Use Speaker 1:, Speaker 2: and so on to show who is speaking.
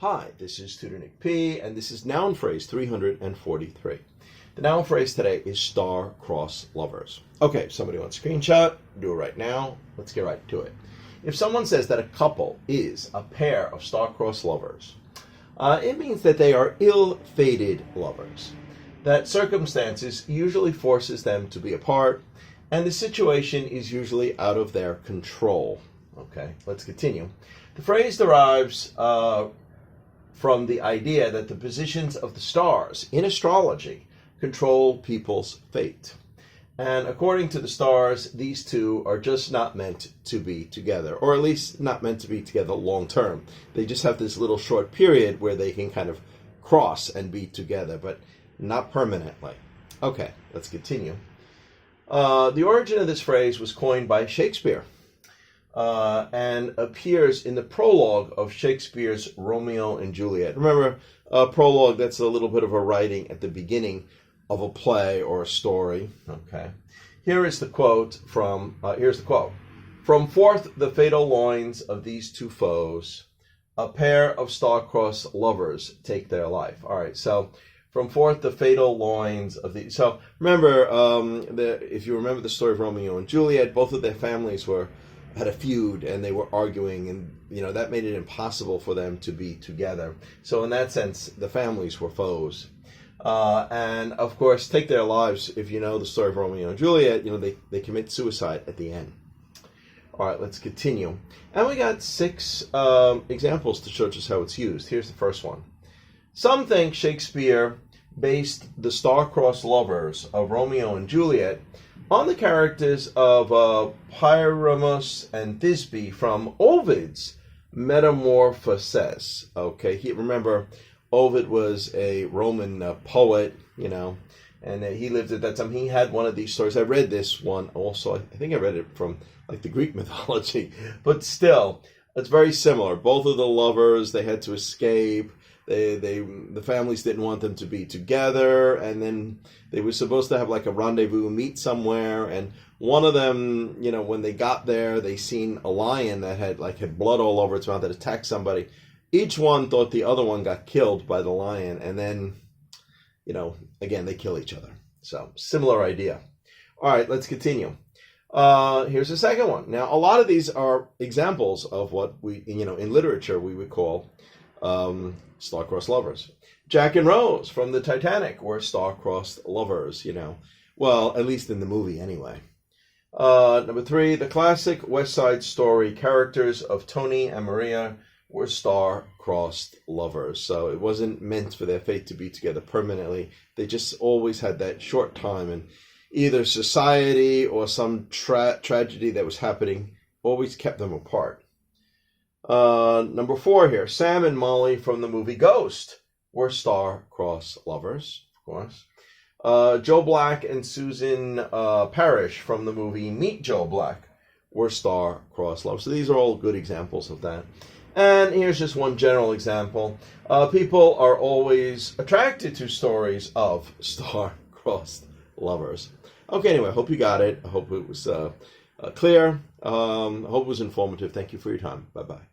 Speaker 1: Hi, this is Tutor Nick P, and this is noun phrase 343. The noun phrase today is star-crossed lovers. Okay, somebody wants a screenshot, do it right now. Let's get right to it. If someone says that a couple is a pair of star-crossed lovers, it means that they are ill-fated lovers, that circumstances usually forces them to be apart, and the situation is usually out of their control. Okay, let's continue. The phrase derives from the idea that the positions of the stars in astrology control people's fate. And according to the stars, these two are just not meant to be together, or at least not meant to be together long term. They just have this little short period where they can kind of cross and be together, but not permanently. Okay, let's continue. The origin of this phrase was coined by Shakespeare and appears in the prologue of Shakespeare's Romeo and Juliet. Remember, prologue, that's a little bit of a writing at the beginning of a play or a story. Okay. Here's the quote. From forth the fatal loins of these two foes, a pair of star-crossed lovers take their life. All right, so from forth the fatal loins of these. So remember, if you remember the story of Romeo and Juliet, both of their families had a feud and they were arguing, and that made it impossible for them to be together. So in that sense, the families were foes. And of course, take their lives. If you know the story of Romeo and Juliet, they commit suicide at the end. All right, let's continue. And we got 6 examples to show just how it's used. Here's the first one. Some think Shakespeare based the star-crossed lovers of Romeo and Juliet on the characters of Pyramus and Thisbe from Ovid's Metamorphoses. Okay, remember, Ovid was a Roman poet, and he lived at that time. He had one of these stories. I read this one also. I think I read it from like the Greek mythology, but still, it's very similar. Both of the lovers, they had to escape. The families didn't want them to be together, and then they were supposed to have like a rendezvous, meet somewhere, and one of them, when they got there, they seen a lion that had blood all over its mouth that attacked somebody. Each one thought the other one got killed by the lion, and then, again, they kill each other. So, similar idea. All right, let's continue. Here's the second one. Now, a lot of these are examples of what we, in literature, we would call star-crossed lovers. Jack and Rose from the Titanic were star-crossed lovers, Well, at least in the movie, anyway. Number 3, the classic West Side Story characters of Tony and Maria were star-crossed lovers. So it wasn't meant for their fate to be together permanently. They just always had that short time, and either society or some tragedy that was happening always kept them apart. Number 4 here, Sam and Molly from the movie Ghost were star-crossed lovers, of course. Joe Black and Susan Parrish from the movie Meet Joe Black were star-crossed lovers. So these are all good examples of that. And here's just one general example. People are always attracted to stories of star-crossed lovers. Okay, anyway, I hope you got it. I hope it was clear. I hope it was informative. Thank you for your time. Bye-bye.